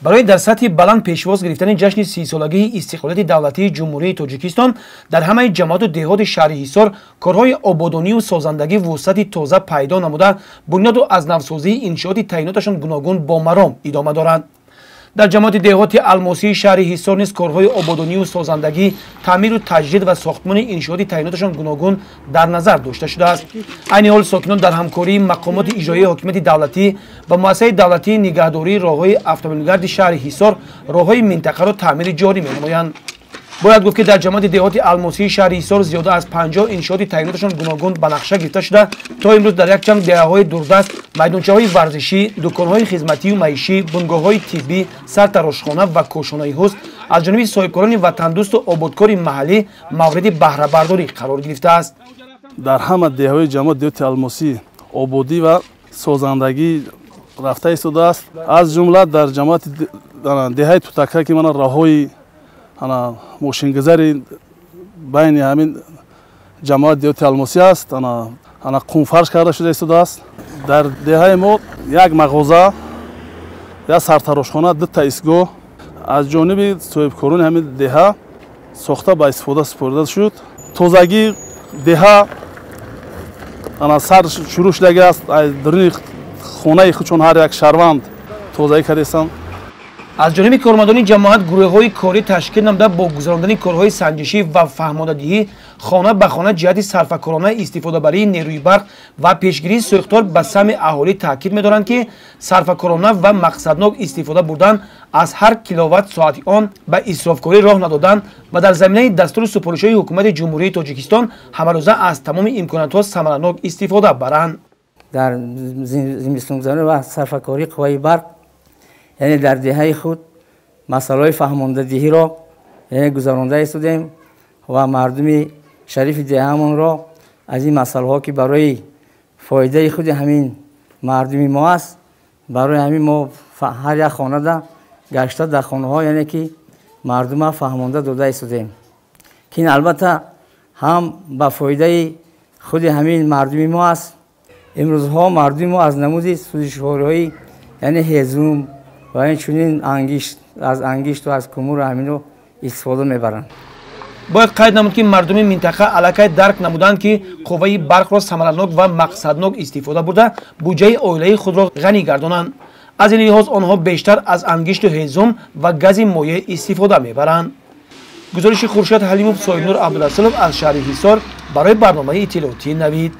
برای در سطح بلند پیشواز گرفتن جشن 30 سالگی استقلالیت دولتی جمهوری تاجیکستان در همه جماعت و دهات شهر حصار کارهای آبادانی و سازندگی وسعت تازه پیدا نموده بنیاد و از نوسازی انشاءات تعییناتشان گوناگون با مرام ادامه دارند. در جماعت دهات الماسی شهر حصار نیز کارهای آبادانی و سازندگی، تعمیر و تجدید و ساختمان انشاءات تعییناتشان گوناگون در نظر داشته شده است. عین حال ساکنان در همکاری مقامات اجرایی حاکمیت دولتی و مؤسسه دولتی نگهداری راههای اتومبیلگرد شهر حصار راههای منطقه را تعمیر جاری می‌نمایند. باید گفت که در جماعت دهات الماسی شهر حصار زیاده از 50 انشاءات تعییناتشان گوناگون به نقشه گرفته شده تا امروز در یک چند دهه‌های دوردست میدانچه‌های ورزشی، دکان‌های خدمتی و معیشی، بنگاه‌های طبی، سرتراشخانه و کوشان‌های حوض از جانب صاحبکاران وطندوست و آبادکار محلی مورد بهره برداری قرار گرفته است. در همه دهه‌های جماعت دهات الماسی آبادی و سازندگی رفته ایستاده است. از جمله در جماعت دهه توتکه که من راههای ماشینگذاری بین همین جماعت دهات الماسی است، قومفرش کرده شده ایستاده است. در دهه ما یک مغازه، یک سرتراشخانه، دو تا ایستگاه از جانب صاحبکاران همین دهه ساخته به استفاده سپرده شد. تازگی دهه سر شروع شده است. در خانه خود چون هر یک شهروند تازگی کردند. از جانب کارمندان جماعت گروه‌های کاری تشکیل نموده با گذراندن کارهای سنجشی و فهماندهی خانه به خانه جهت صرفه‌کارانه استفاده برای نیروی برق و پیشگیری سوختار به سمع اهالی تاکید می‌دارند که صرفه‌کارانه و مقصدناک استفاده بردن از هر کیلووات ساعت آن به اسرافکاری راه ندادن و در زمینه دستور سپارش‌های حکومت جمهوری تاجیکستان همه روزه از تمام امکانات‌ها ثمرناک استفاده برند. در زمستان‌گذاری و صرفه‌کاری قوای برق یعنی در دهه خود مسائل فهماندهی را گذرانده ایستادیم و مردم شریف دهه‌مان را از این مسائل ها که برای فایده خود همین مردم ما است، برای همین ما هر یک خانه ده گشته در خانه ها یعنی که مردم فهمانده داده ایستادیم که این البته هم به فایده خود همین مردم ما است. امروز ها مردم ما از نمود سوزشوارهایی یعنی هزوم و این چنین انگشت و از کمور همینو استفاده میبرند. باید قید نمود که مردم منطقه علاقه درک نمودند که قوه برق را ثمرناک و مقصدناک استفاده برده بودجه عائله خود را غنی گردانند. از این لحاظ آنها بیشتر از انگشت و هیزم و گاز مایع استفاده میبرند. گزارش خورشید حلیموف، سایل نور عبدالرسولov از شهر حصار برای برنامه اطلاعاتی نوید.